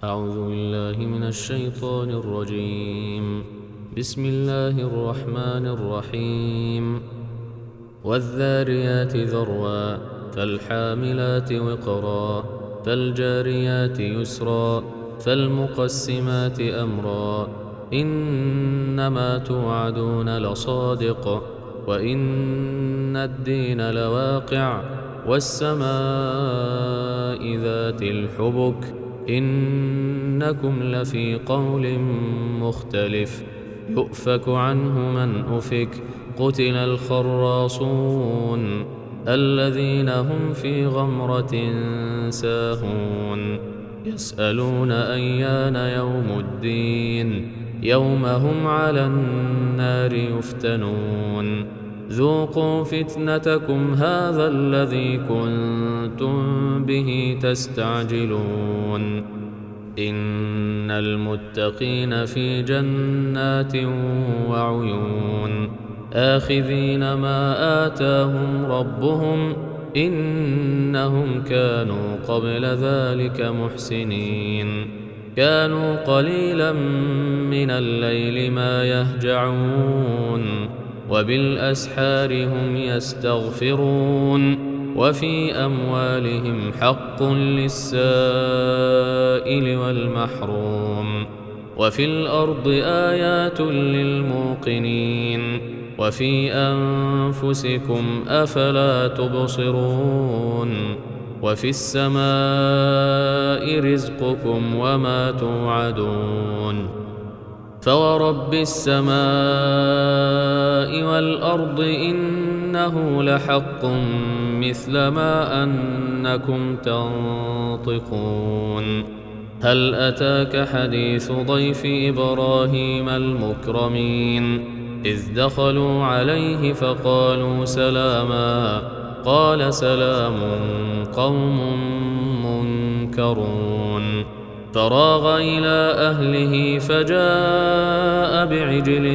أعوذ بالله من الشيطان الرجيم. بسم الله الرحمن الرحيم. والذاريات ذروا فالحاملات وقرا فالجاريات يسرا فالمقسمات أمرا إنما توعدون لصادق وإن الدين لواقع والسماء ذات الحبك إنكم لفي قول مختلف يؤفك عنه من أفك قتل الخراصون الذين هم في غمرة ساهون يسألون أيان يوم الدين يوم هم على النار يفتنون ذوقوا فتنتكم هذا الذي كنتم به تستعجلون إن المتقين في جنات وعيون آخذين ما آتاهم ربهم إنهم كانوا قبل ذلك محسنين كانوا قليلا من الليل ما يهجعون وبالأسحار هم يستغفرون وفي أموالهم حق للسائل والمحروم وفي الأرض آيات للموقنين وفي أنفسكم أفلا تبصرون وفي السماء رزقكم وما توعدون فورب السماء والأرض إنه لحق مثل ما أنكم تنطقون هل أتاك حديث ضيف إبراهيم المكرمين إذ دخلوا عليه فقالوا سلاما قال سلام قوم منكرون فراغ إلى أهله فجاء بعجل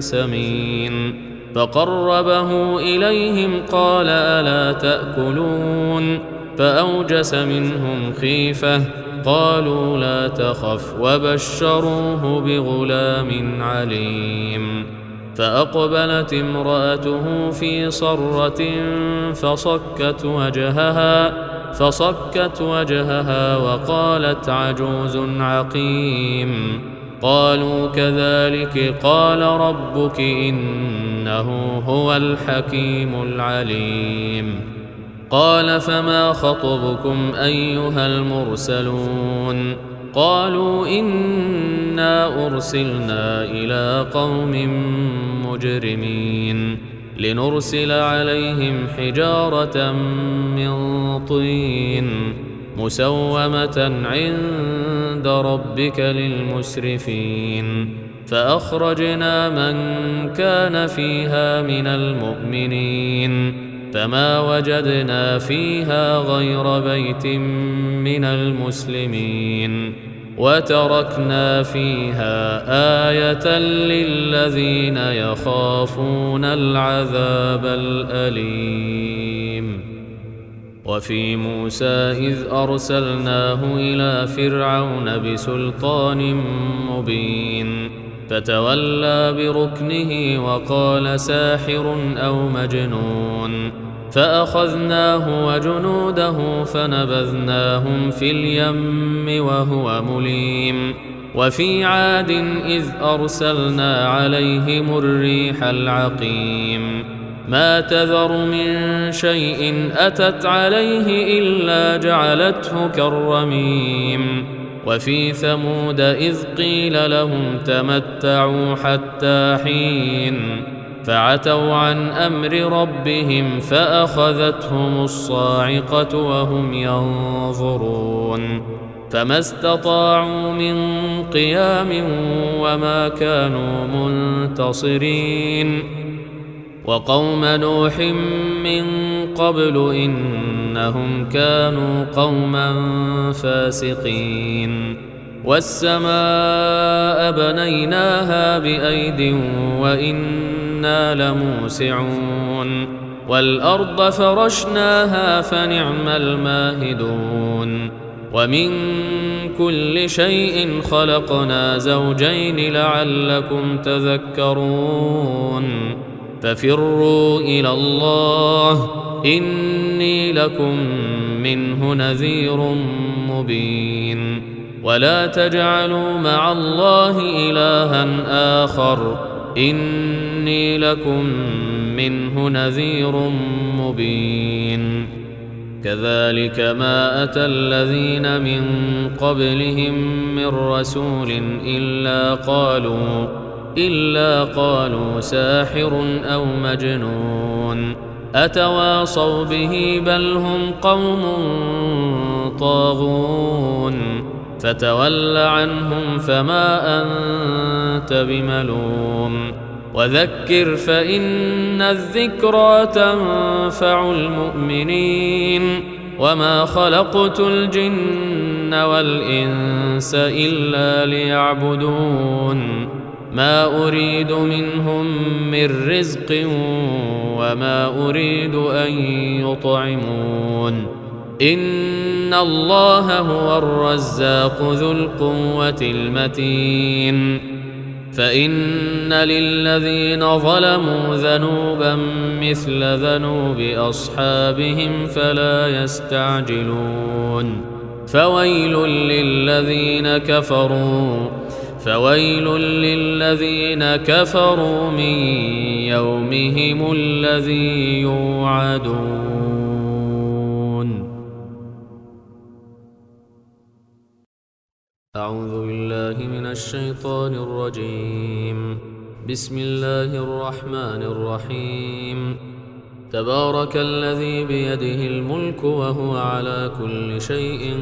سمين فقربه إليهم قال ألا تأكلون فأوجس منهم خيفة قالوا لا تخف وبشروه بغلام عليم فأقبلت امرأته في صرة فصكت وجهها وقالت عجوز عقيم قالوا كذلك قال ربك إنه هو الحكيم العليم قال فما خطبكم أيها المرسلون قالوا إنا أرسلنا إلى قوم مجرمين لنرسل عليهم حجارة من طين مسومة عند ربك للمسرفين فأخرجنا من كان فيها من المؤمنين فما وجدنا فيها غير بيت من المسلمين وتركنا فيها آية للذين يخافون العذاب الأليم وفي موسى إذ أرسلناه إلى فرعون بسلطان مبين فتولى بركنه وقال ساحر أو مجنون فأخذناه وجنوده فنبذناهم في اليم وهو مليم وفي عاد إذ أرسلنا عليهم الريح العقيم ما تذر من شيء أتت عليه إلا جعلته كالرميم وفي ثمود إذ قيل لهم تمتعوا حتى حين فعتوا عن أمر ربهم فأخذتهم الصاعقة وهم ينظرون فما استطاعوا من قيام وما كانوا منتصرين وقوم نوح من قبل إنهم كانوا قوما فاسقين والسماء بنيناها بأيد وإنا لموسعون والأرض فرشناها فنعم الماهدون ومن كل شيء خلقنا زوجين لعلكم تذكرون ففروا إلى الله إني لكم منه نذير مبين ولا تجعلوا مع الله إلها آخر إني لكم منه نذير مبين كذلك ما أتى الذين من قبلهم من رسول إلا قالوا ساحر أو مجنون أتواصوا به بل هم قوم طاغون فتول عنهم فما أنت بملوم وذكر فإن الذكرى تنفع المؤمنين وما خلقت الجن والإنس إلا ليعبدون ما أريد منهم من رزق وما أريد أن يطعمون إن الله هو الرزاق ذو القوة المتين فإن للذين ظلموا ذنوبا مثل ذنوب أصحابهم فلا يستعجلون فويل للذين كفروا من يومهم الذي يوعدون. أعوذ بالله من الشيطان الرجيم. بسم الله الرحمن الرحيم. تبارك الذي بيده الملك وهو على كل شيء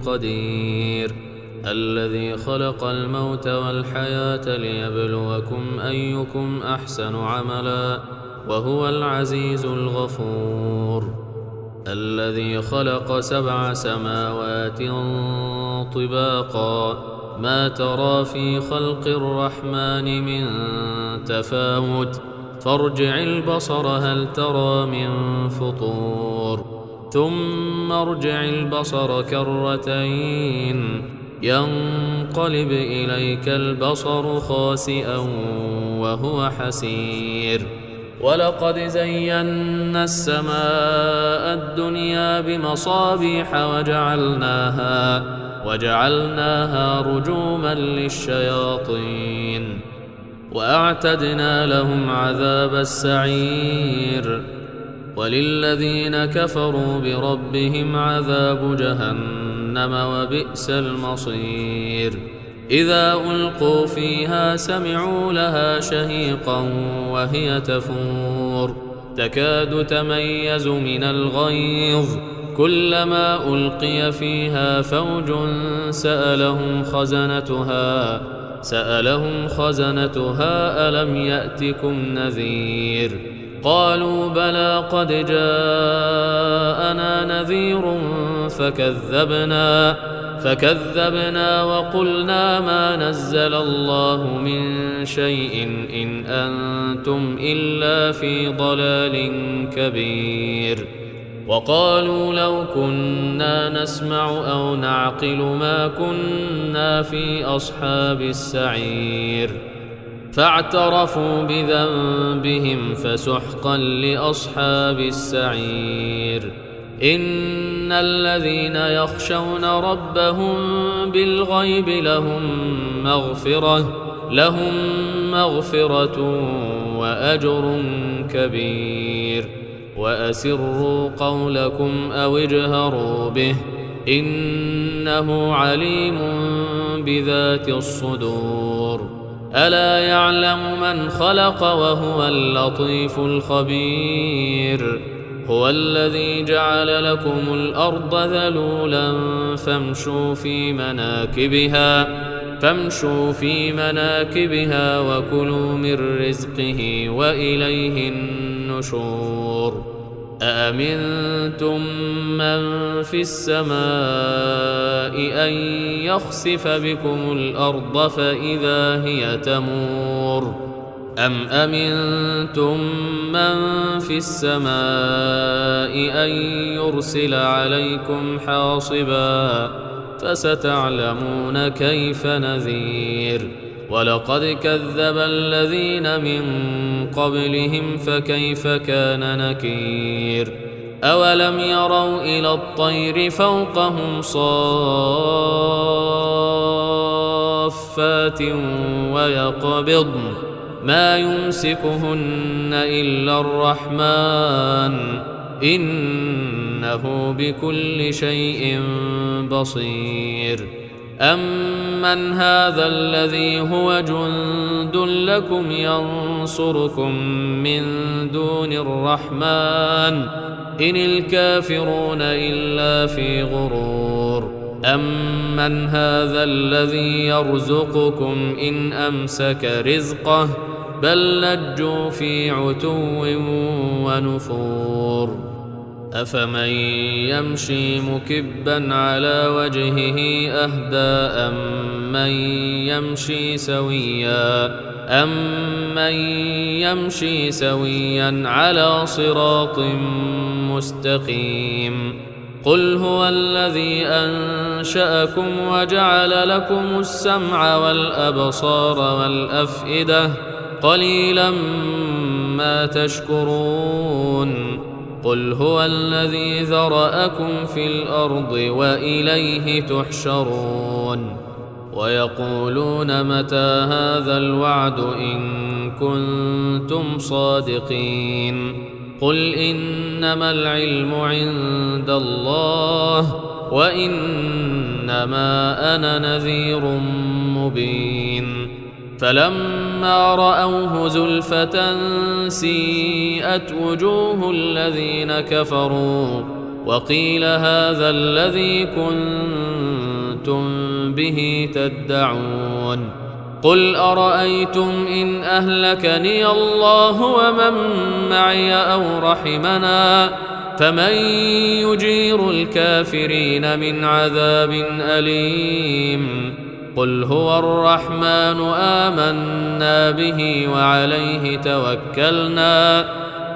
قدير الذي خلق الموت والحياة ليبلوكم أيكم أحسن عملا وهو العزيز الغفور الذي خلق 7 سماوات طباقا ما ترى في خلق الرحمن من تفاوت فارجع البصر هل ترى من فطور ثم ارجع البصر كرتين ينقلب إليك البصر خاسئا وهو حسير ولقد زينا السماء الدنيا بمصابيح وجعلناها رجوما للشياطين وأعتدنا لهم عذاب السعير وللذين كفروا بربهم عذاب جهنم وبئس المصير إذا ألقوا فيها سمعوا لها شهيقا وهي تفور تكاد تميز من الغيظ كلما ألقي فيها فوج سألهم خزنتها ألم يأتكم نذير قالوا بلى قد جاءنا نذير فكذبنا وقلنا ما نزل الله من شيء إن أنتم إلا في ضلال كبير وقالوا لو كنا نسمع أو نعقل ما كنا في أصحاب السعير فاعترفوا بذنبهم فسحقا لأصحاب السعير إن الذين يخشون ربهم بالغيب لهم مغفرة وأجر كبير وأسروا قولكم أو اجهروا به إنه عليم بذات الصدور ألا يعلم من خلق وهو اللطيف الخبير هو الذي جعل لكم الأرض ذلولا فامشوا في مناكبها وكلوا من رزقه وإليه النشور أأمنتم من في السماء أن يخسف بكم الأرض فإذا هي تمور أم أمنتم من في السماء أن يرسل عليكم حاصبا فستعلمون كيف نذير ولقد كذب الذين من قبلهم فكيف كان نكير أولم يروا إلى الطير فوقهم صافات ويقبضن ما يمسكهن إلا الرحمن إنه بكل شيء بصير أمن هذا الذي هو جند لكم ينصركم من دون الرحمن إن الكافرون إلا في غرور أمن هذا الذي يرزقكم إن أمسك رزقه بل لجوا في عتو ونفور أفمن يمشي مكبا على وجهه أهدى أمن يمشي سويا على صراط مستقيم قل هو الذي أنشأكم وجعل لكم السمع والأبصار والأفئدة قليلا ما تشكرون قل هو الذي ذرأكم في الأرض وإليه تحشرون ويقولون متى هذا الوعد إن كنتم صادقين قل إنما العلم عند الله وإنما أنا نذير مبين فلما رأوه زلفة سيئت وجوه الذين كفروا وقيل هذا الذي كنتم به تدعون قل أرأيتم إن أهلكني الله ومن معي أو رحمنا فمن يجير الكافرين من عذاب أليم قل هو الرحمن آمنا به وعليه توكلنا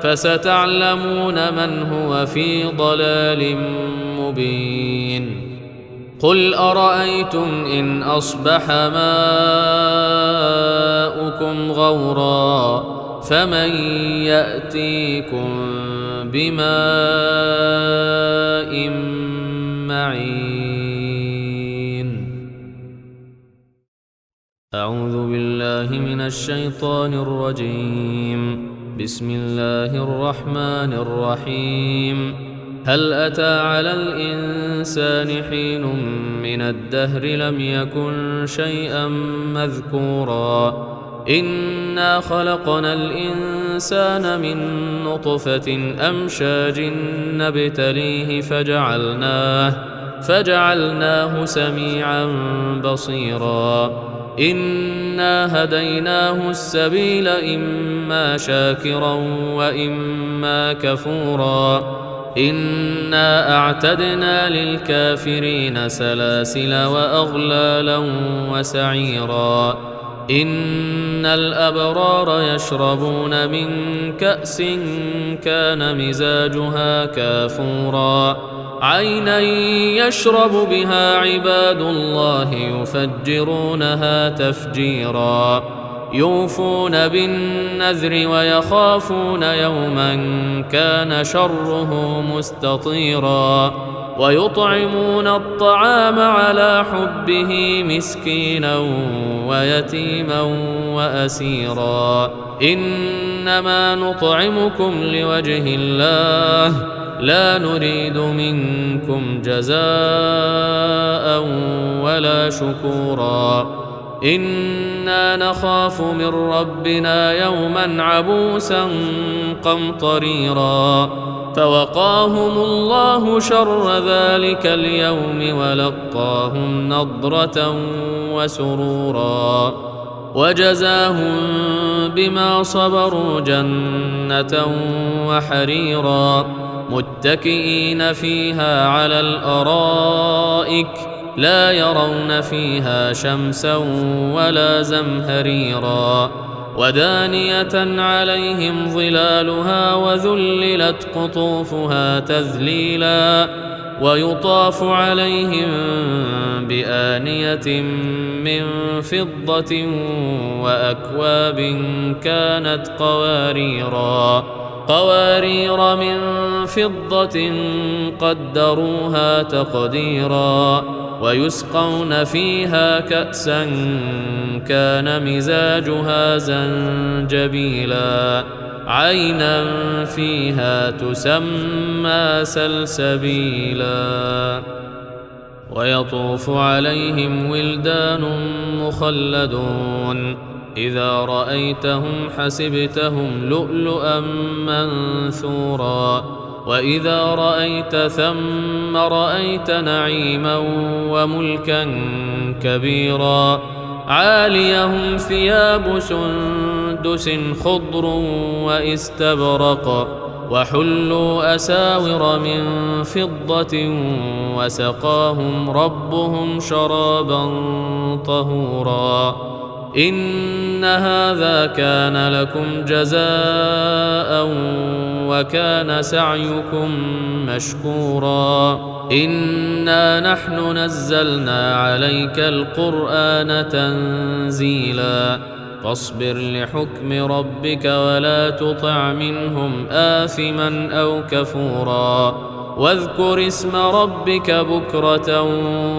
فستعلمون من هو في ضلال مبين قل أرأيتم إن أصبح ماؤكم غورا فمن يأتيكم بماء معين أعوذ بالله من الشيطان الرجيم بسم الله الرحمن الرحيم هل أتى على الإنسان حين من الدهر لم يكن شيئا مذكورا إنا خلقنا الإنسان من نطفة أمشاج نبتليه فجعلناه سميعا بصيرا إنا هديناه السبيل إما شاكرا وإما كفورا إنا أعتدنا للكافرين سلاسل وأغلالا وسعيرا إن الأبرار يشربون من كأس كان مزاجها كافورا عينا يشرب بها عباد الله يفجرونها تفجيرا يوفون بالنذر ويخافون يوما كان شره مستطيرا ويطعمون الطعام على حبه مسكينا ويتيما وأسيرا إنما نطعمكم لوجه الله لا نريد منكم جزاء ولا شكورا إنا نخاف من ربنا يوما عبوسا قمطريرا فوقاهم الله شر ذلك اليوم ولقاهم نضرة وسرورا وجزاهم بما صبروا جنة وحريرا متكئين فيها على الأرائك لا يرون فيها شمسا ولا زمهريرا ودانية عليهم ظلالها وذللت قطوفها تذليلا ويطاف عليهم بآنية من فضة وأكواب كانت قوارير من فضة قدروها تقديرا ويسقون فيها كأسا كان مزاجها زنجبيلا عينا فيها تسمى سلسبيلا ويطوف عليهم ولدان مخلدون إذا رأيتهم حسبتهم لؤلؤا منثورا وإذا رأيت ثم رأيت نعيما وملكا كبيرا عاليهم ثياب سندس خضر واستبرق وحلوا أساور من فضة وسقاهم ربهم شرابا طهورا إن هذا كان لكم جزاء وكان سعيكم مشكورا إنا نحن نزلنا عليك القرآن تنزيلا فاصبر لحكم ربك ولا تطع منهم آثما أو كفورا واذكر اسم ربك بكرة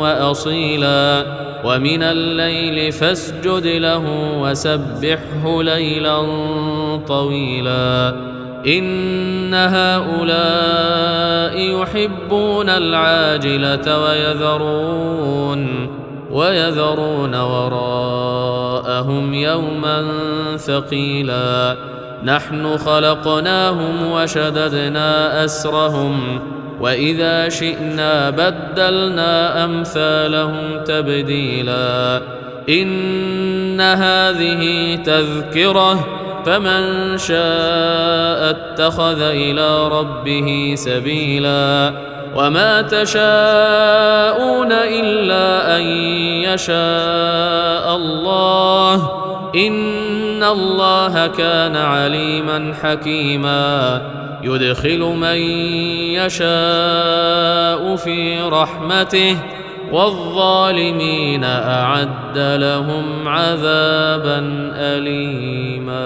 وأصيلا ومن الليل فاسجد له وسبحه ليلا طويلا إن هؤلاء يحبون العاجلة ويذرون وراءهم يوما ثقيلا نحن خلقناهم وشددنا أسرهم وإذا شئنا بدلنا أمثالهم تبديلا إن هذه تذكرة فمن شاء اتخذ إلى ربه سبيلا وما تشاءون إلا أن يشاء الله إن الله كان عليما حكيما يدخل من يشاء في رحمته والظالمين أعد لهم عذابا أليما.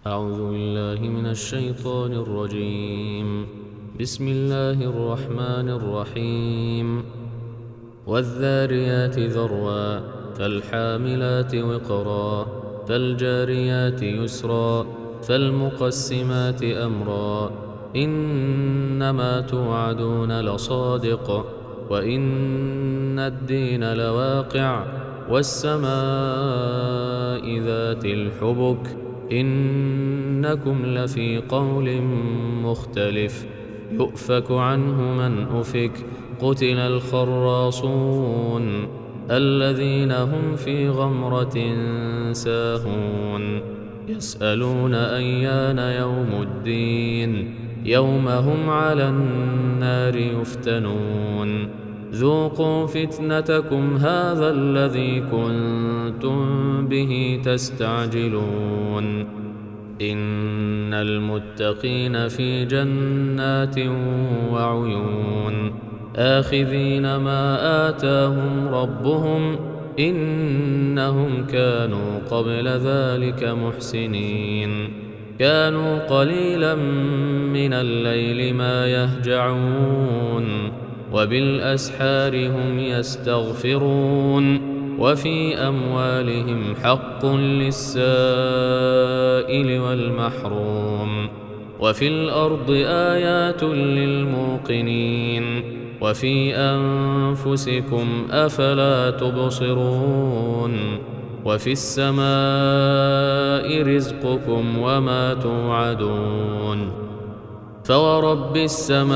أعوذ بالله من الشيطان الرجيم. بسم الله الرحمن الرحيم. والذاريات ذروا فالحاملات وقرا فالجاريات يسرا فالمقسمات أمرا إنما توعدون لصادق وإن الدين لواقع والسماء ذات الحبك إنكم لفي قول مختلف يؤفك عنه من أفك قتل الخراصون الذين هم في غمرة ساهون يسألون أيان يوم الدين يوم هم على النار يفتنون ذوقوا فتنتكم هذا الذي كنتم به تستعجلون إن المتقين في جنات وعيون آخذين ما آتاهم ربهم إنهم كانوا قبل ذلك محسنين كانوا قليلا من الليل ما يهجعون وبالأسحار هم يستغفرون وفي أموالهم حق للسائل والمحروم وفي الأرض آيات للموقنين وفي أنفسكم أفلا تبصرون وفي السماء رزقكم وما توعدون فورب السماء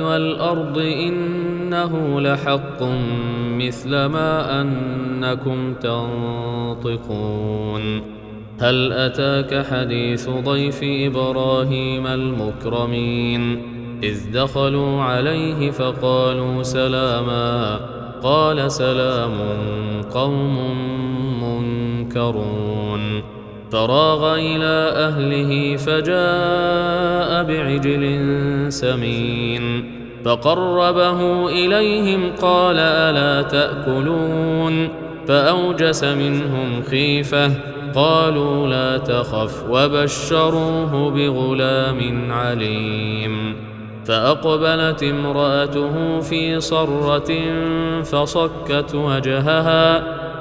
والأرض إنه لحق مثل ما أنكم تنطقون هل أتاك حديث ضيف إبراهيم المكرمين إذ دخلوا عليه فقالوا سلاما قال سلام قوم منكرون فراغ إلى أهله فجاء بعجل سمين فقربه إليهم قال ألا تأكلون فأوجس منهم خيفة قالوا لا تخف وبشروه بغلام عليم فأقبلت امرأته في صرة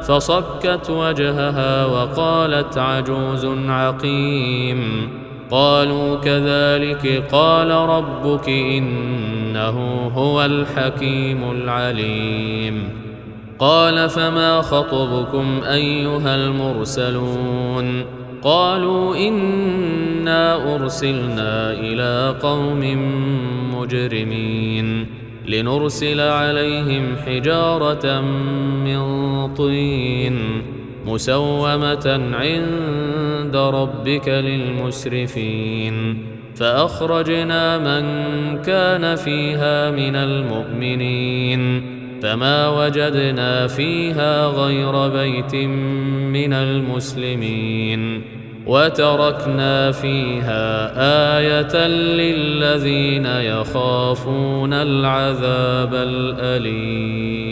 فصكت وجهها وقالت عجوز عقيم قالوا كذلك قال ربك إنه هو الحكيم العليم قال فما خطبكم أيها المرسلون قالوا إنا أرسلنا إلى قوم مجرمين لنرسل عليهم حجارة من طين مسومة عند ربك للمسرفين فأخرجنا من كان فيها من المؤمنين فما وجدنا فيها غير بيت من المسلمين وتركنا فيها آية للذين يخافون العذاب الأليم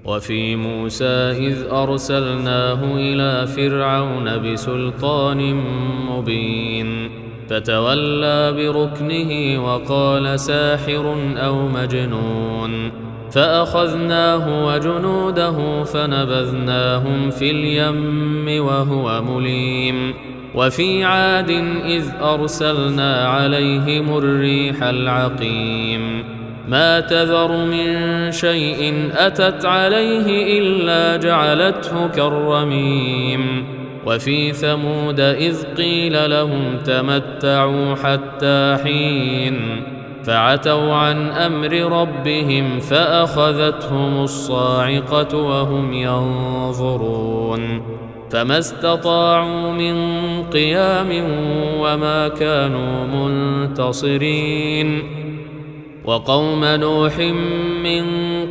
وفي موسى إذ أرسلناه إلى فرعون بسلطان مبين فتولى بركنه وقال ساحر أو مجنون فأخذناه وجنوده فنبذناهم في اليم وهو مليم وفي عاد إذ أرسلنا عليهم الريح العقيم ما تذر من شيء أتت عليه إلا جعلته كالرميم وفي ثمود إذ قيل لهم تمتعوا حتى حين فعتوا عن أمر ربهم فأخذتهم الصاعقة وهم ينظرون فما استطاعوا من قيام وما كانوا منتصرين وقوم نوح من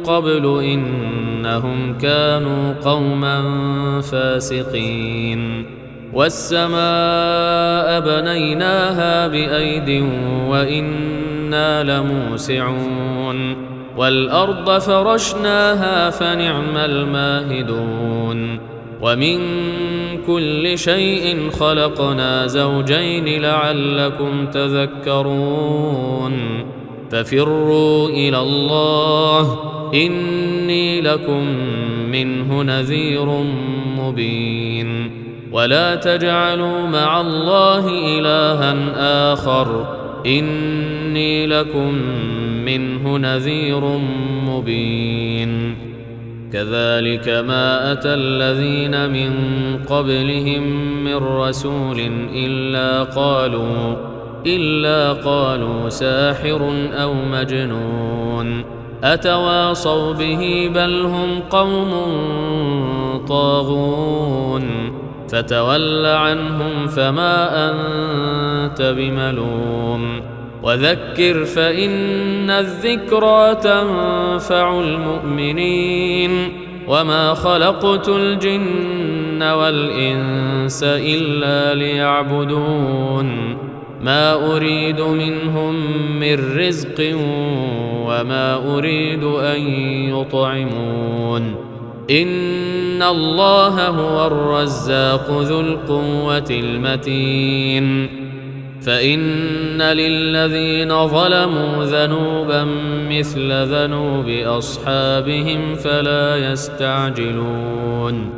قبل إنهم كانوا قوما فاسقين والسماء بنيناها بأيد وإنا لموسعون والأرض فرشناها فنعم الماهدون ومن كل شيء خلقنا زوجين لعلكم تذكرون ففروا إلى الله إني لكم منه نذير مبين ولا تجعلوا مع الله إلها آخر إني لكم منه نذير مبين كذلك ما أتى الذين من قبلهم من رسول إلا قالوا ساحر أو مجنون أتواصوا به بل هم قوم طاغون فتول عنهم فما أنت بملوم وذكر فإن الذكرى تنفع المؤمنين وما خلقت الجن والإنس إلا ليعبدون ما أريد منهم من رزق وما أريد أن يطعمون إن الله هو الرزاق ذو القوة المتين فإن للذين ظلموا ذنوبا مثل ذنوب أصحابهم فلا يستعجلون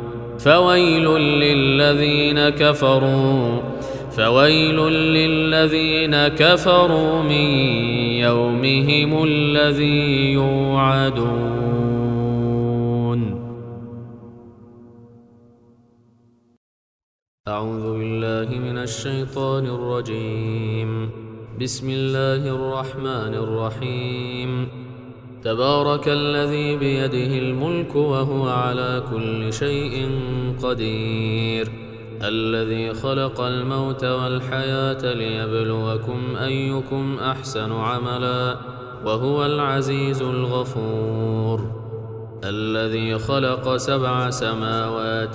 فويل للذين كفروا من يومهم الذي يوعدون. أعوذ بالله من الشيطان الرجيم. بسم الله الرحمن الرحيم. تبارك الذي بيده الملك وهو على كل شيء قدير الذي خلق الموت والحياة ليبلوكم أيكم أحسن عملا وهو العزيز الغفور. الذي خلق 7 سماوات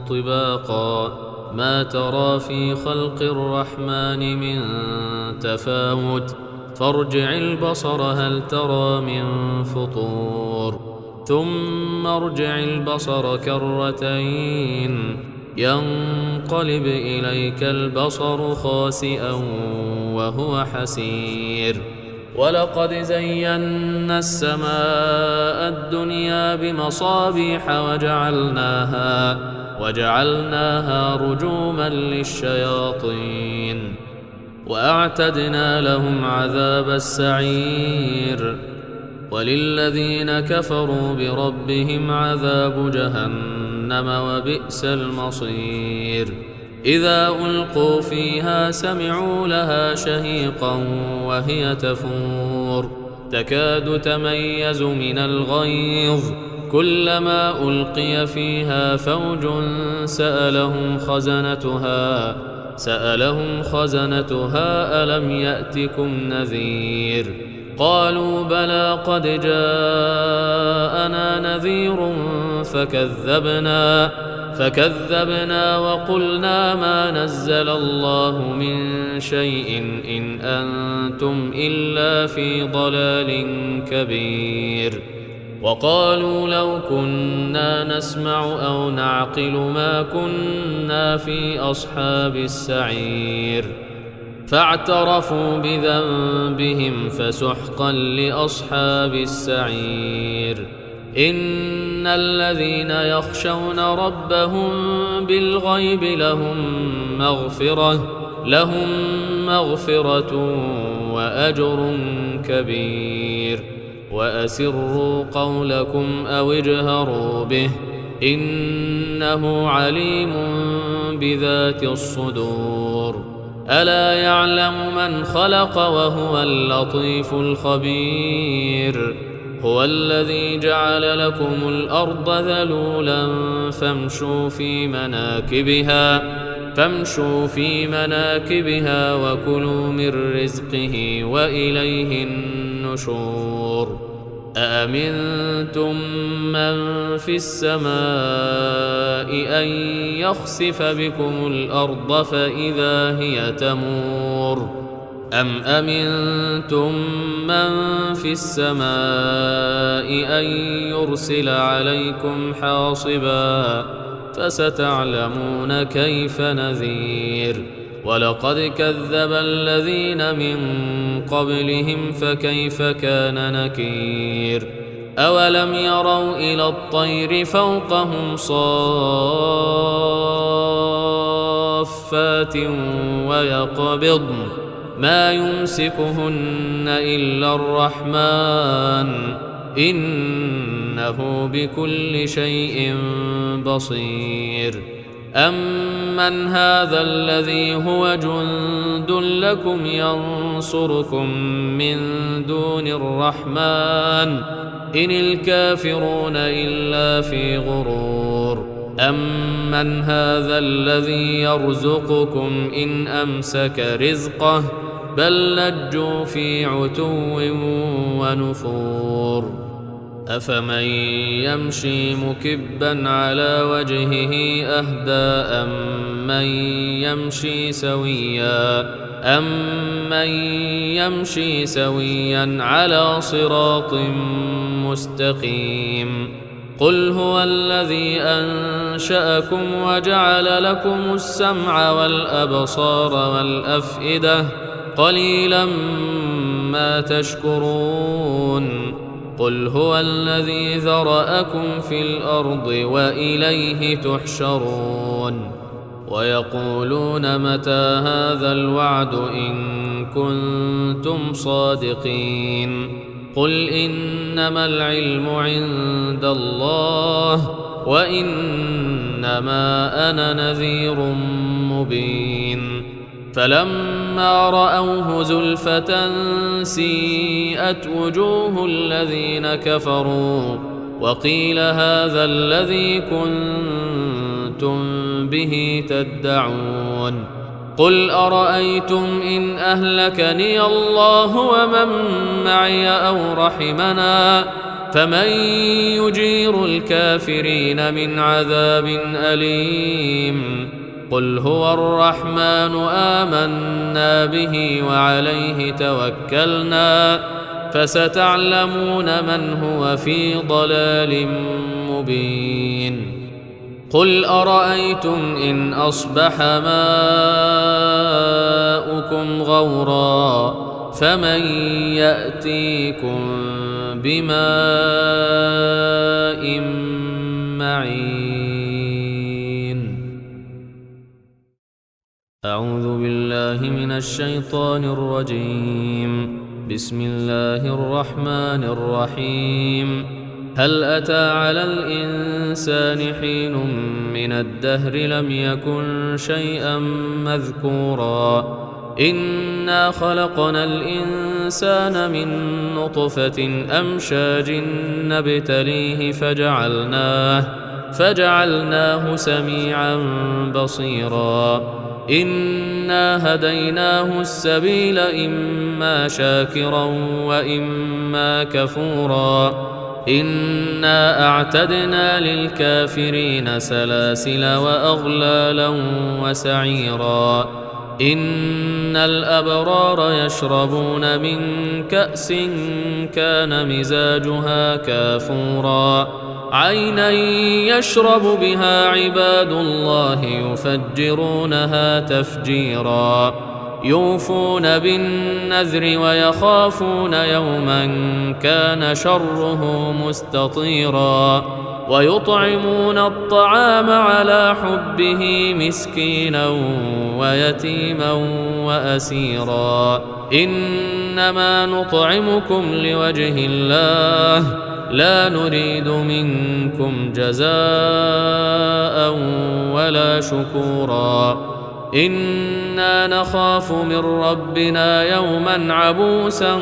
طباقا ما ترى في خلق الرحمن من تفاوت فارجع البصر هل ترى من فطور ثم ارجع البصر كرتين ينقلب إليك البصر خاسئا وهو حسير ولقد زينا السماء الدنيا بمصابيح وجعلناها رجوما للشياطين وأعتدنا لهم عذاب السعير وللذين كفروا بربهم عذاب جهنم وبئس المصير إذا ألقوا فيها سمعوا لها شهيقا وهي تفور تكاد تميز من الغيظ كلما ألقي فيها فوج سألهم خزنتها ألم يأتكم نذير قالوا بلى قد جاءنا نذير فكذبنا وقلنا ما نزل الله من شيء إن أنتم إلا في ضلال كبير وقالوا لو كنا نسمع أو نعقل ما كنا في أصحاب السعير فاعترفوا بذنبهم فسحقا لأصحاب السعير إن الذين يخشون ربهم بالغيب لهم مغفرة وأجر كبير وأسروا قولكم أو اجهروا به إنه عليم بذات الصدور ألا يعلم من خلق وهو اللطيف الخبير هو الذي جعل لكم الأرض ذلولا فامشوا في مناكبها وكلوا من رزقه وإليه النشور أأمنتم من في السماء أن يخسف بكم الأرض فإذا هي تمور أم أمنتم من في السماء أن يرسل عليكم حاصبا فستعلمون كيف نذير ولقد كذب الذين من قبلهم فكيف كان نكير أولم يروا إلى الطير فوقهم صافات ويقبضن ما يمسكهن إلا الرحمن إنه بكل شيء بصير أمن هذا الذي هو جند لكم ينصركم من دون الرحمن إن الكافرون إلا في غرور أمن هذا الذي يرزقكم إن أمسك رزقه بل لجوا في عتو ونفور أفمن يمشي مكبا على وجهه أهدى أمن يمشي سويا على صراط مستقيم قل هو الذي أنشأكم وجعل لكم السمع والأبصار والأفئدة قليلا ما تشكرون قل هو الذي ذرأكم في الأرض وإليه تحشرون ويقولون متى هذا الوعد إن كنتم صادقين قل إنما العلم عند الله وإنما أنا نذير مبين فلما رأوه زلفة سيئت وجوه الذين كفروا وقيل هذا الذي كنتم به تدعون قل أرأيتم إن أهلكني الله ومن معي أو رحمنا فمن يجير الكافرين من عذاب أليم قل هو الرحمن آمنا به وعليه توكلنا فستعلمون من هو في ضلال مبين قل أرأيتم إن أصبح ماؤكم غورا فمن يأتيكم بماء معين أعوذ بالله من الشيطان الرجيم بسم الله الرحمن الرحيم هل أتى على الإنسان حين من الدهر لم يكن شيئا مذكورا إنا خلقنا الإنسان من نطفة أمشاج نبتليه فجعلناه سميعا بصيرا إنا هديناه السبيل إما شاكرا وإما كفورا إنا أعتدنا للكافرين سلاسل وأغلالا وسعيرا إن الأبرار يشربون من كأس كان مزاجها كافورا عينا يشرب بها عباد الله يفجرونها تفجيرا يوفون بالنذر ويخافون يوما كان شره مستطيرا ويطعمون الطعام على حبه مسكينا ويتيما وأسيرا إنما نطعمكم لوجه الله لا نريد منكم جزاء ولا شكورا إنا نخاف من ربنا يوما عبوسا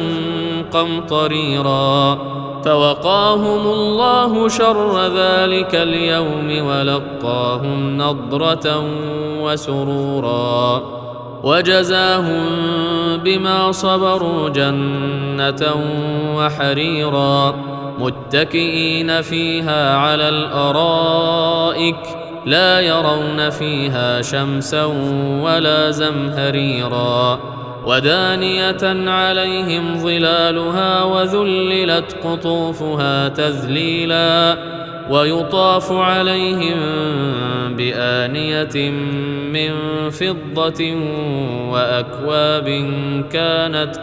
قمطريرا فوقاهم الله شر ذلك اليوم ولقاهم نضرة وسرورا وجزاهم بما صبروا جنة وحريرا متكئين فيها على الأرائك لا يرون فيها شمسا ولا زمهريرا ودانية عليهم ظلالها وذللت قطوفها تذليلا ويطاف عليهم بآنية من فضة وأكواب كانت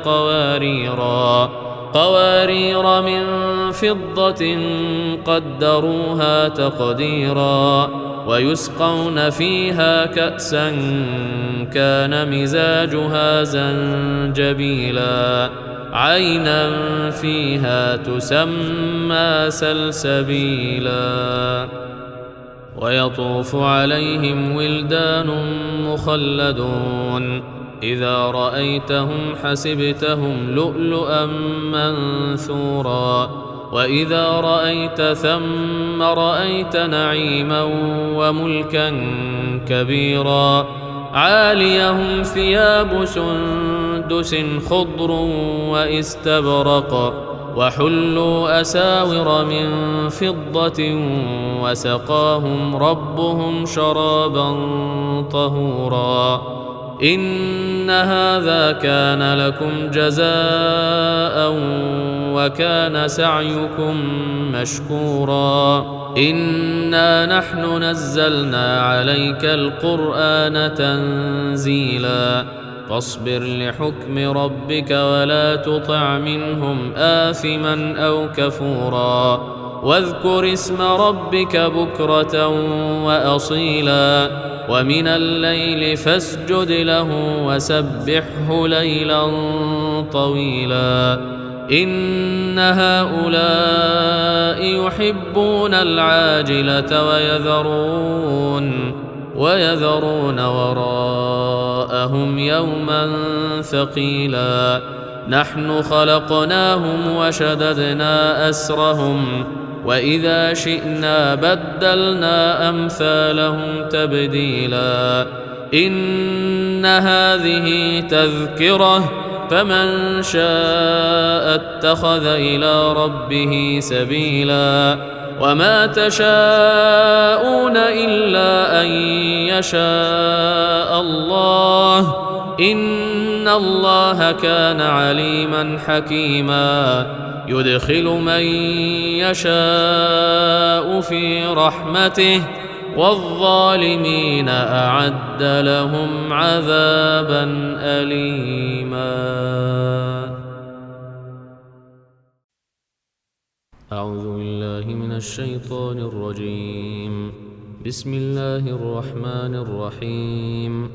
قوارير من فضة قدروها تقديرا ويسقون فيها كأسا كان مزاجها زنجبيلا عينا فيها تسمى سلسبيلا ويطوف عليهم ولدان مخلدون إذا رأيتهم حسبتهم لؤلؤا منثورا وإذا رأيت ثم رأيت نعيما وملكا كبيرا عاليهم ثياب سندس خضر واستبرق وحلوا أساور من فضة وسقاهم ربهم شرابا طهورا إن هذا كان لكم جزاء وكان سعيكم مشكورا إنا نحن نزلنا عليك القرآن تنزيلا فاصبر لحكم ربك ولا تطع منهم آثما أو كفورا واذكر اسم ربك بكرة وأصيلا ومن الليل فاسجد له وسبحه ليلا طويلا إن هؤلاء يحبون العاجلة ويذرون وراءهم يوما ثقيلا نحن خلقناهم وشددنا أسرهم وإذا شئنا بدلنا أمثالهم تبديلا إن هذه تذكرة فمن شاء اتخذ إلى ربه سبيلا وما تشاءون إلا أن يشاء الله إن الله كان عليما حكيما يدخل من يشاء في رحمته والظالمين أعد لهم عذابا أليما. أعوذ بالله من الشيطان الرجيم. بسم الله الرحمن الرحيم.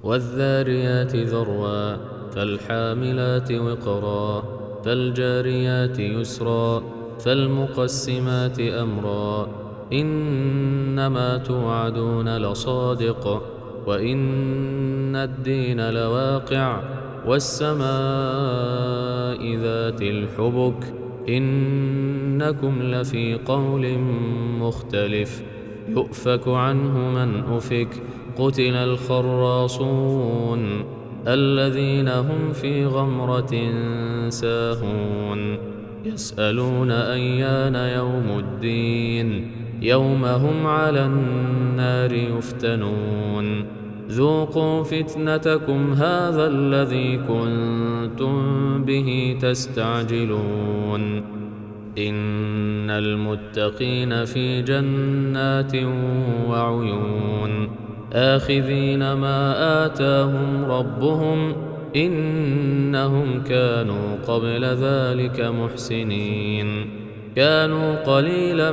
والذاريات ذروا فالحاملات وقرا فالجاريات يسرا فالمقسمات أمرا إنما توعدون لصادق وإن الدين لواقع والسماء ذات الحبك إنكم لفي قول مختلف يؤفك عنه من أفك قتل الخراصون الذين هم في غمرة ساهون يسألون أيان يوم الدين يوم هم على النار يفتنون ذوقوا فتنتكم هذا الذي كنتم به تستعجلون إن المتقين في جنات وعيون آخذين ما آتاهم ربهم إنهم كانوا قبل ذلك محسنين كانوا قليلا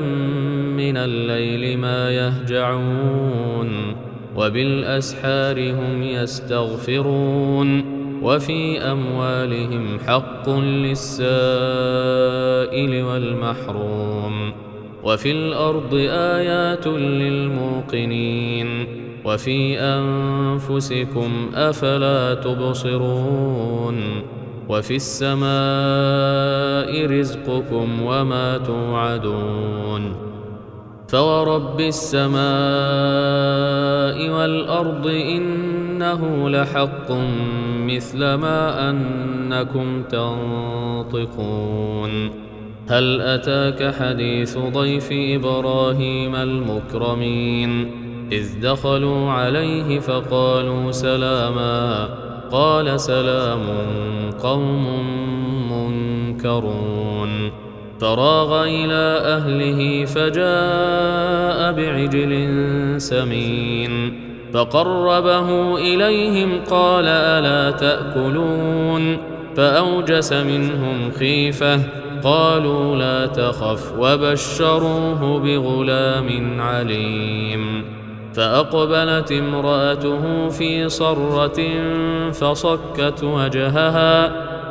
من الليل ما يهجعون وبالأسحار هم يستغفرون وفي أموالهم حق للسائل والمحروم وفي الأرض آيات للموقنين وفي أنفسكم أفلا تبصرون وفي السماء رزقكم وما توعدون فورب السماء والأرض إنه لحق مثل ما أنكم تنطقون هل أتاك حديث ضيف إبراهيم المكرمين إذ دخلوا عليه فقالوا سلاما قال سلام قوم منكرون فراغ إلى أهله فجاء بعجل سمين فقربه إليهم قال ألا تأكلون فأوجس منهم خيفة قالوا لا تخف وبشروه بغلام عليم فأقبلت امرأته في صرة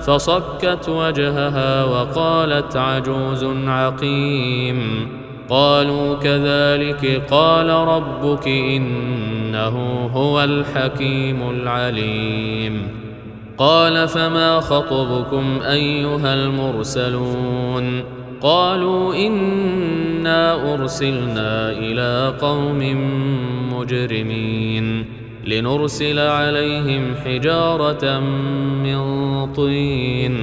فصكت وجهها وقالت عجوز عقيم قالوا كذلك قال ربك إنه هو الحكيم العليم قال فما خطبكم أيها المرسلون قالوا إنا أرسلنا إلى قوم مجرمين لنرسل عليهم حجارة من طين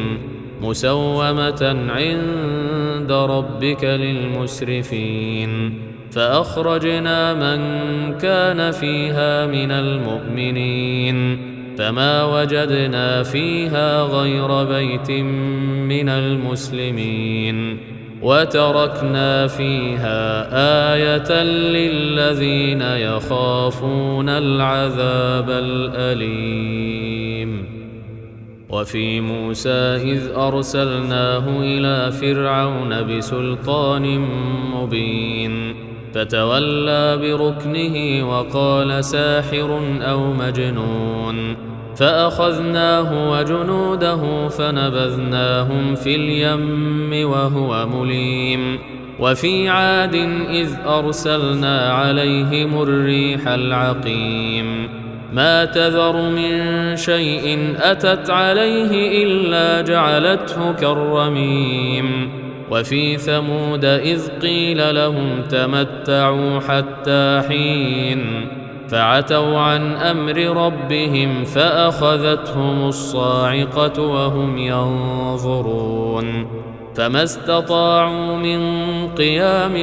مسومة عند ربك للمسرفين فأخرجنا من كان فيها من المؤمنين فما وجدنا فيها غير بيت من المسلمين وتركنا فيها آية للذين يخافون العذاب الأليم وفي موسى إذ أرسلناه إلى فرعون بسلطان مبين فتولى بركنه وقال ساحر أو مجنون فأخذناه وجنوده فنبذناهم في اليم وهو مليم وفي عاد إذ أرسلنا عليهم الريح العقيم ما تذر من شيء أتت عليه إلا جعلته كالرميم وفي ثمود إذ قيل لهم تمتعوا حتى حين فعتوا عن أمر ربهم فأخذتهم الصاعقة وهم ينظرون فما استطاعوا من قيام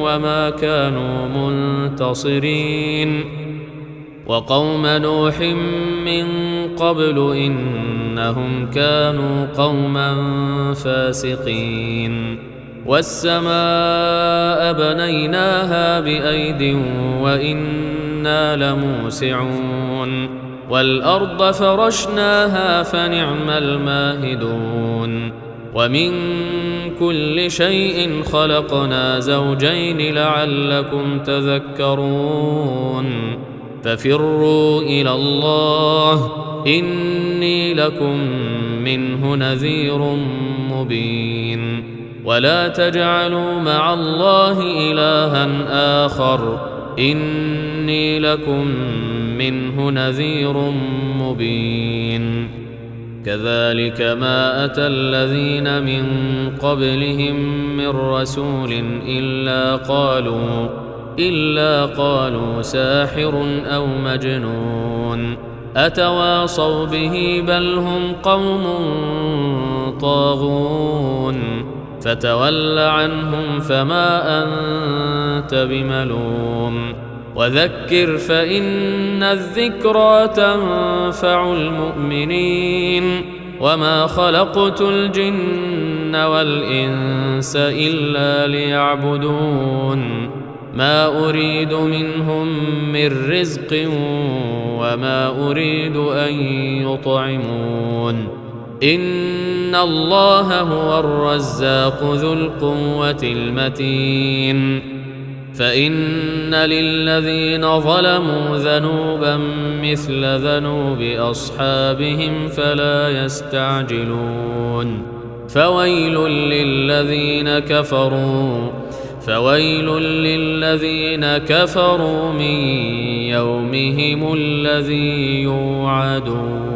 وما كانوا منتصرين وقوم نوح من قبل إنهم كانوا قوما فاسقين والسماء بنيناها بأيد وإنا لموسعون والأرض فرشناها فنعم الماهدون ومن كل شيء خلقنا زوجين لعلكم تذكرون ففروا إلى الله إني لكم منه نذير مبين ولا تجعلوا مع الله إلها آخر إني لكم منه نذير مبين كذلك ما أتى الذين من قبلهم من رسول إلا قالوا ساحر أو مجنون أتواصوا به بل هم قوم طاغون فتول عنهم فما أنت بملوم وذكر فإن الذكرى تنفع المؤمنين وما خلقت الجن والإنس إلا ليعبدون ما أريد منهم من رزق وما أريد أن يطعمون إن الله هو الرزاق ذو القوة المتين فإن للذين ظلموا ذنوبا مثل ذنوب أصحابهم فلا يستعجلون فويل للذين كفروا من يومهم الذي يوعدون.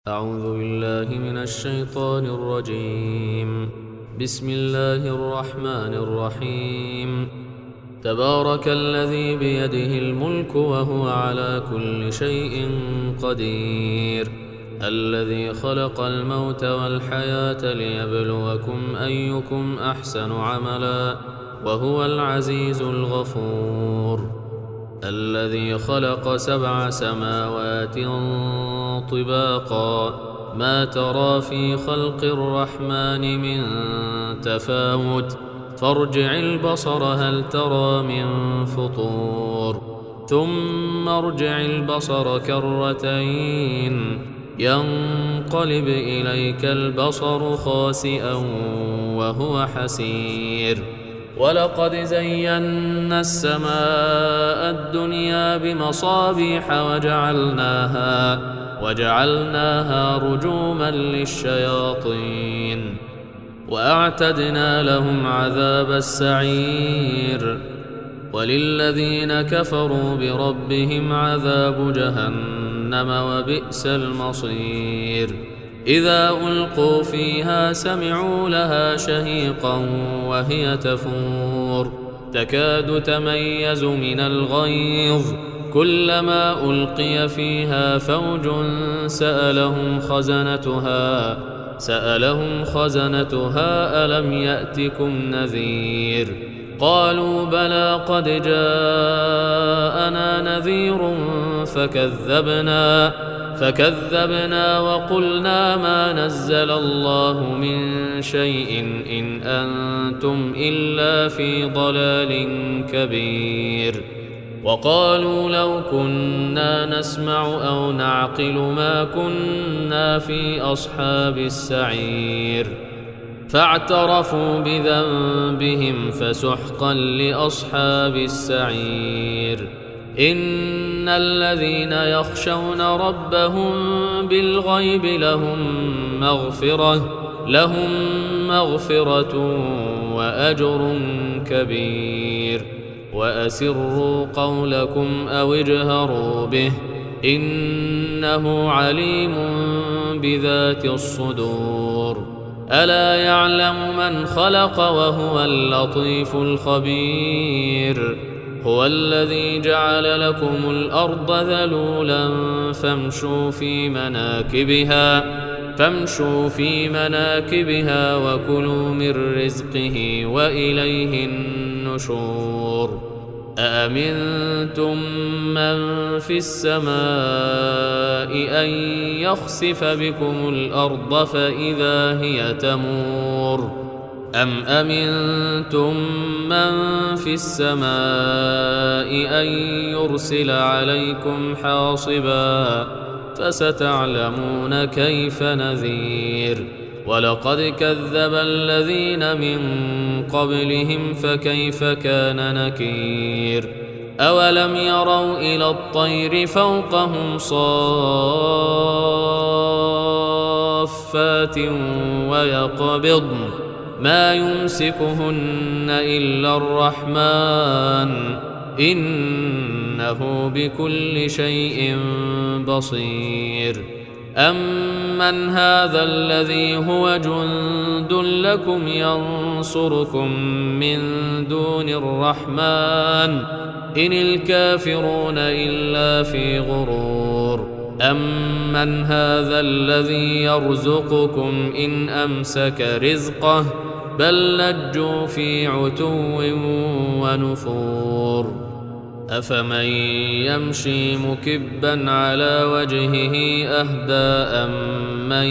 أعوذ بالله من الشيطان الرجيم. بسم الله الرحمن الرحيم. تبارك الذي بيده الملك وهو على كل شيء قدير الذي خلق الموت والحياة ليبلوكم أيكم أحسن عملا وهو العزيز الغفور الذي خلق 7 سماوات طباقا ما ترى في خلق الرحمن من تفاوت فارجع البصر هل ترى من فطور ثم ارجع البصر كرتين ينقلب إليك البصر خاسئا وهو حسير ولقد زينا السماء الدنيا بمصابيح وجعلناها رجوما للشياطين وأعتدنا لهم عذاب السعير وللذين كفروا بربهم عذاب جهنم وبئس المصير إذا ألقوا فيها سمعوا لها شهيقا وهي تفور تكاد تميز من الغيظ كلما ألقي فيها فوج سألهم خزنتها ألم يأتكم نذير قالوا بلى قد جاءنا نذير فكذبنا وقلنا ما نزل الله من شيء إن أنتم إلا في ضلال كبير وقالوا لو كنا نسمع أو نعقل ما كنا في أصحاب السعير فاعترفوا بذنبهم فسحقا لأصحاب السعير إن الذين يخشون ربهم بالغيب لهم مغفرة وأجر كبير وأسروا قولكم أو اجهروا به إنه عليم بذات الصدور ألا يعلم من خلق وهو اللطيف الخبير هو الذي جعل لكم الأرض ذلولا فامشوا في مناكبها وكلوا من رزقه وإليه النشور أأمنتم من في السماء أن يخسف بكم الأرض فإذا هي تمور أم أمنتم من في السماء أن يرسل عليكم حاصبا فستعلمون كيف نذير ولقد كذب الذين من قبلهم فكيف كان نكير أولم يروا إلى الطير فوقهم صافات ويقبضن ما يمسكهن إلا الرحمن إنه بكل شيء بصير أمن هذا الذي هو جند لكم ينصركم من دون الرحمن إن الكافرون إلا في غرور أمن هذا الذي يرزقكم إن أمسك رزقه بل لجوا في عتو ونفور أفمن يمشي مكبا على وجهه أهدى أمن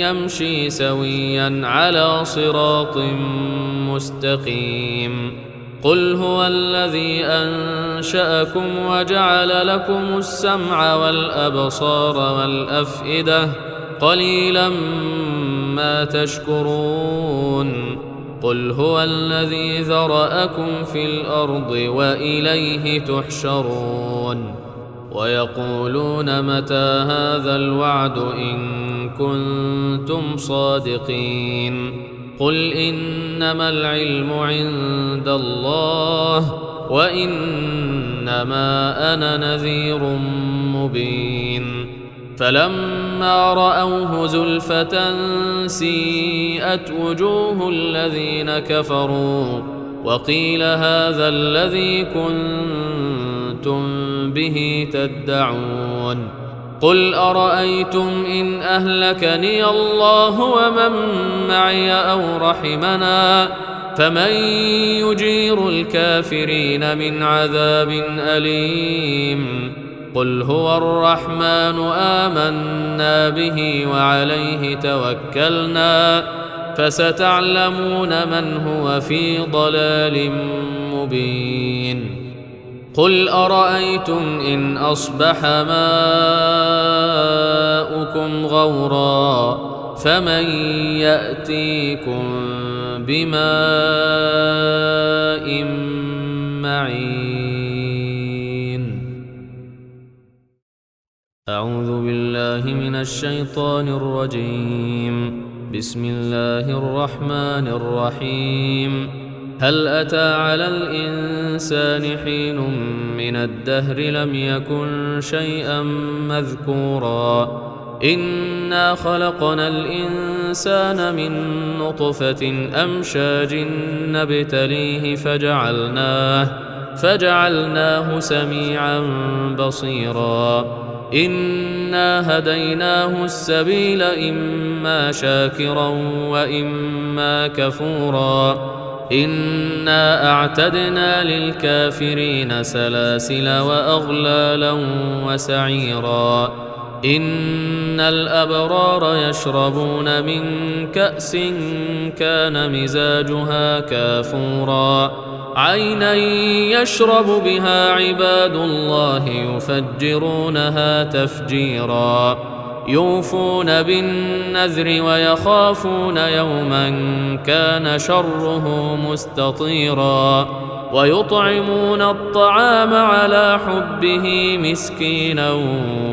يمشي سويا على صراط مستقيم قل هو الذي أنشأكم وجعل لكم السمع والأبصار والأفئدة قليلا ما تشكرون قل هو الذي ذرأكم في الأرض وإليه تحشرون ويقولون متى هذا الوعد إن كنتم صادقين قل إنما العلم عند الله وإنما أنا نذير مبين فلما رأوه زلفة سيئت وجوه الذين كفروا وقيل هذا الذي كنتم به تدعون قل أرأيتم إن أهلكني الله ومن معي أو رحمنا فمن يجير الكافرين من عذاب أليم قل هو الرحمن آمنا به وعليه توكلنا فستعلمون من هو في ضلال مبين قل أرأيتم إن أصبح ماؤكم غورا فمن يأتيكم بماء معين أعوذ بالله من الشيطان الرجيم بسم الله الرحمن الرحيم هل أتى على الإنسان حين من الدهر لم يكن شيئا مذكورا إنا خلقنا الإنسان من نطفة أمشاج نبتليه فجعلناه سميعا بصيرا إنا هديناه السبيل إما شاكرا وإما كفورا إنا أعتدنا للكافرين سلاسل وأغلالا وسعيرا إن الأبرار يشربون من كأس كان مزاجها كافورا عينا يشرب بها عباد الله يفجرونها تفجيرا يوفون بالنذر ويخافون يوما كان شره مستطيرا ويطعمون الطعام على حبه مسكينا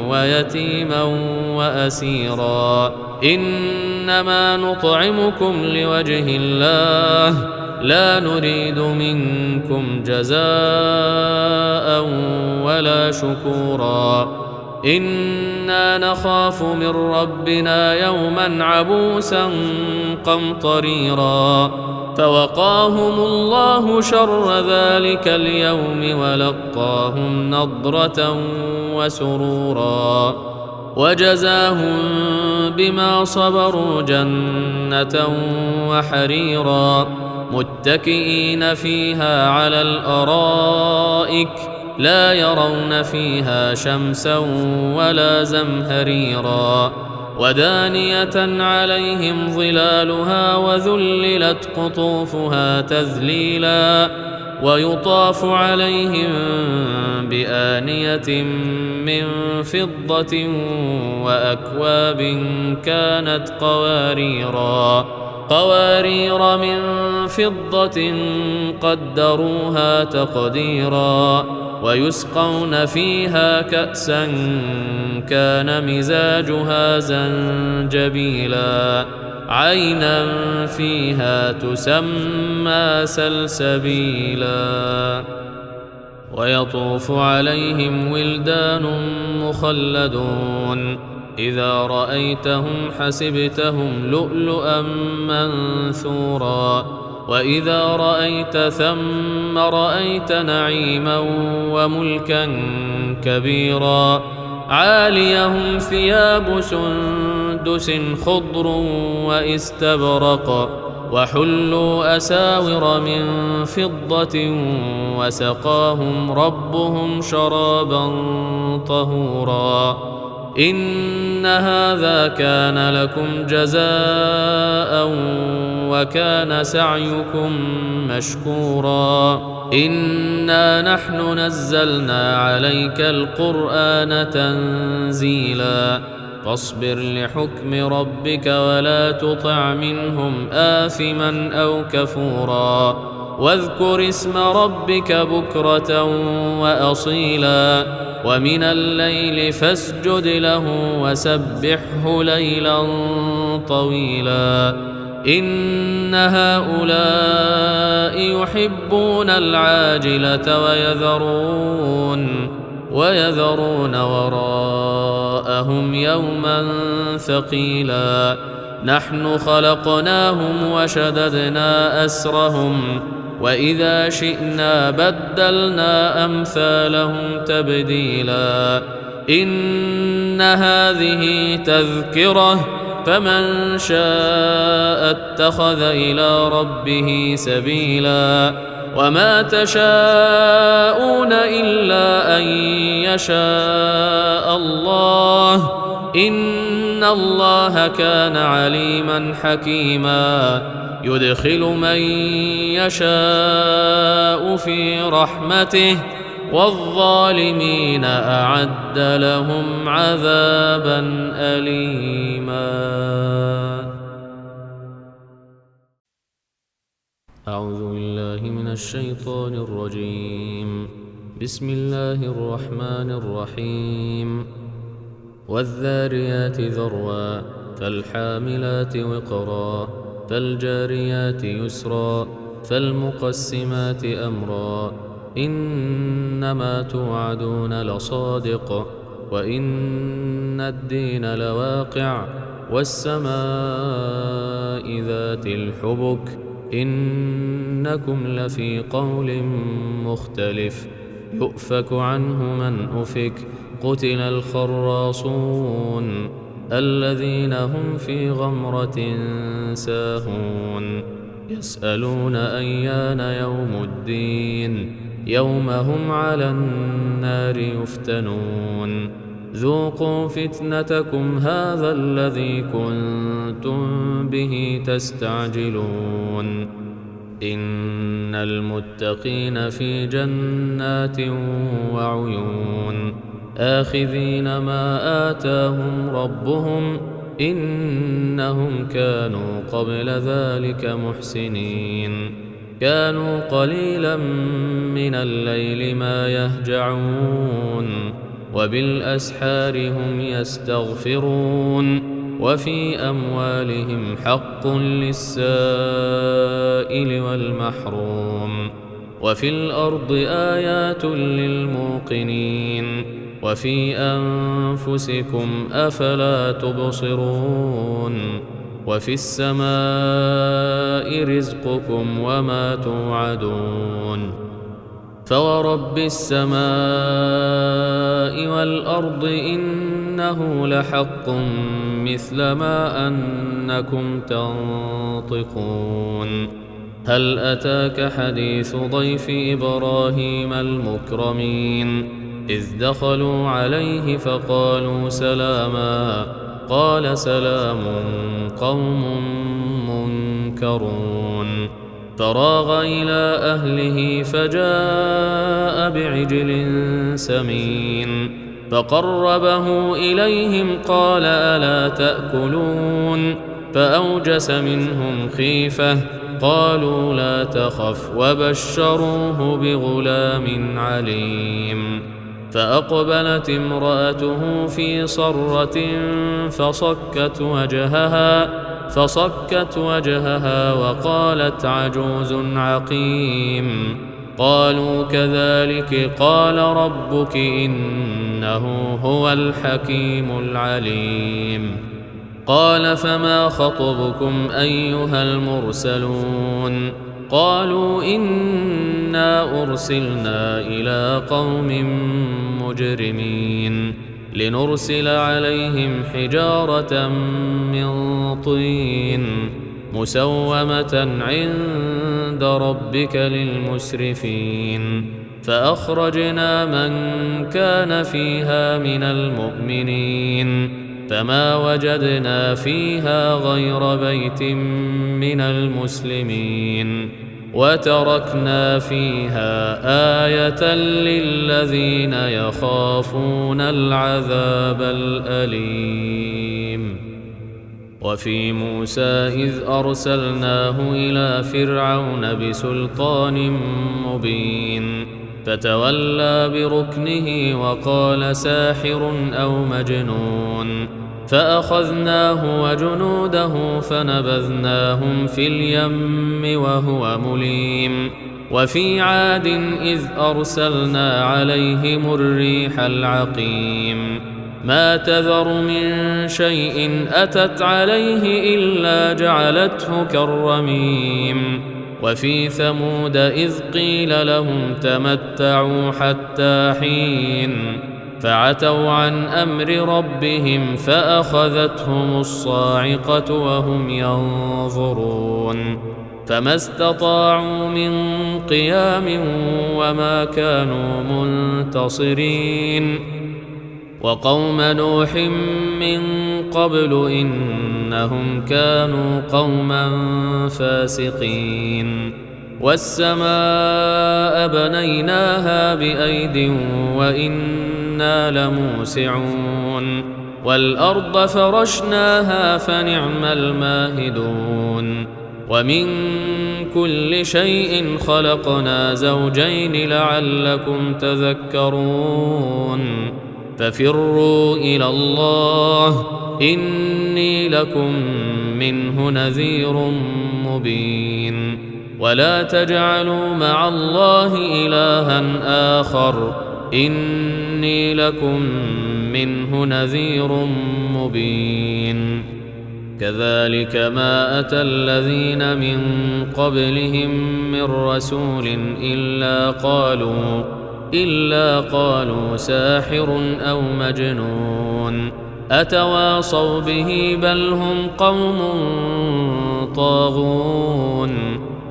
ويتيما وأسيرا إنما نطعمكم لوجه الله لا نريد منكم جزاء ولا شكورا إنا نخاف من ربنا يوما عبوسا قمطريرا فوقاهم الله شر ذلك اليوم ولقاهم نضرة وسرورا وجزاهم بما صبروا جنة وحريرا متكئين فيها على الأرائك لا يرون فيها شمسا ولا زمهريرا ودانية عليهم ظلالها وذللت قطوفها تذليلا ويطاف عليهم بآنية من فضة وأكواب كانت قوارير من فضة قدروها تقديرا ويسقون فيها كأسا كان مزاجها زنجبيلا عينا فيها تسمى سلسبيلا ويطوف عليهم ولدان مخلدون إذا رأيتهم حسبتهم لؤلؤا منثورا وإذا رأيت ثم رأيت نعيما وملكا كبيرا عاليهم ثياب سندس خضر واستبرق وحلوا أساور من فضة وسقاهم ربهم شرابا طهورا إن هذا كان لكم جزاء وكان سعيكم مشكورا إنا نحن نزلنا عليك القرآن تنزيلا فاصبر لحكم ربك ولا تطع منهم آثما أو كفورا واذكر اسم ربك بكرة وأصيلا ومن الليل فاسجد له وسبحه ليلا طويلا إن هؤلاء يحبون العاجلة ويذرون وراءهم يوما ثقيلا نحن خلقناهم وشددنا أسرهم وإذا شئنا بدلنا أمثالهم تبديلا إن هذه تذكرة فمن شاء اتخذ إلى ربه سبيلا وما تشاءون إلا أن يشاء الله إن الله كان عليما حكيما يدخل من يشاء في رحمته والظالمين أعد لهم عذابا أليما. أعوذ بالله من الشيطان الرجيم. بسم الله الرحمن الرحيم. والذاريات ذروا فالحاملات وقرا فالجاريات يسرا فالمقسمات أمرا إنما توعدون لصادق وإن الدين لواقع والسماء ذات الحبك إنكم لفي قول مختلف يؤفك عنه من أفك قتل الخراصون الذين هم في غمرة ساهون يسألون أيان يوم الدين يوم هم على النار يفتنون ذوقوا فتنتكم هذا الذي كنتم به تستعجلون إن المتقين في جنات وعيون آخذين ما آتاهم ربهم إنهم كانوا قبل ذلك محسنين كانوا قليلا من الليل ما يهجعون وبالأسحار هم يستغفرون وفي أموالهم حق للسائل والمحروم وفي الأرض آيات للموقنين وفي أنفسكم أفلا تبصرون وفي السماء رزقكم وما توعدون فورب السماء والأرض إنه لحق مثل ما أنكم تنطقون هل أتاك حديث ضيف إبراهيم المكرمين إذ دخلوا عليه فقالوا سلاما قال سلام قوم منكرون فراغ إلى أهله فجاء بعجل سمين فقربه إليهم قال ألا تأكلون فأوجس منهم خيفة قالوا لا تخف وبشروه بغلام عليم فأقبلت امرأته في صرة فصكت وجهها وقالت عجوز عقيم قالوا كذلك قال ربك إنه هو الحكيم العليم قال فما خطبكم أيها المرسلون قالوا إنا أرسلنا إلى قوم مجرمين لنرسل عليهم حجارة من طين مسومة عند ربك للمسرفين فأخرجنا من كان فيها من المؤمنين فما وجدنا فيها غير بيت من المسلمين وتركنا فيها آية للذين يخافون العذاب الأليم وفي موسى إذ أرسلناه إلى فرعون بسلطان مبين فتولى بركنه وقال ساحر أو مجنون فأخذناه وجنوده فنبذناهم في اليم وهو مليم وفي عاد إذ أرسلنا عليهم الريح العقيم ما تذر من شيء أتت عليه إلا جعلته كالرميم وفي ثمود إذ قيل لهم تمتعوا حتى حين فعتوا عن أمر ربهم فأخذتهم الصاعقة وهم ينظرون فما استطاعوا من قيام وما كانوا منتصرين وقوم نوح من قبل إنهم كانوا قوما فاسقين والسماء بنيناها بأيد وإنا لموسعون والأرض فرشناها فنعم الماهدون ومن كل شيء خلقنا زوجين لعلكم تذكرون ففروا إلى الله إني لكم منه نذير مبين ولا تجعلوا مع الله إلها آخر إني لكم منه نذير مبين كذلك ما أتى الذين من قبلهم من رسول إلا قالوا ساحر أو مجنون أتواصوا به بل هم قوم طاغون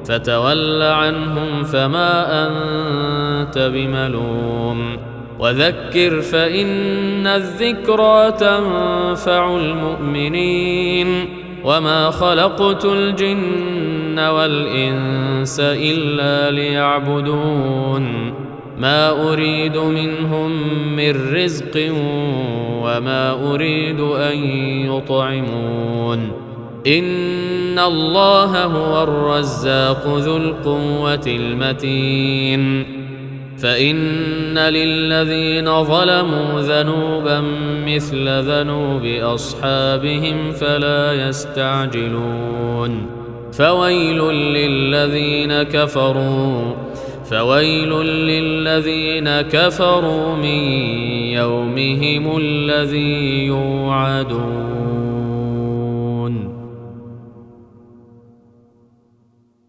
فتول عنهم فما أنت بملوم وذكر فإن الذكرى تنفع المؤمنين وما خلقت الجن والإنس إلا ليعبدون ما أريد منهم من رزق وما أريد أن يطعمون إن الله هو الرزاق ذو القوة المتين فإن للذين ظلموا ذنوبا مثل ذنوب أصحابهم فلا يستعجلون فويل فويل للذين كفروا من يومهم الذي يوعدون.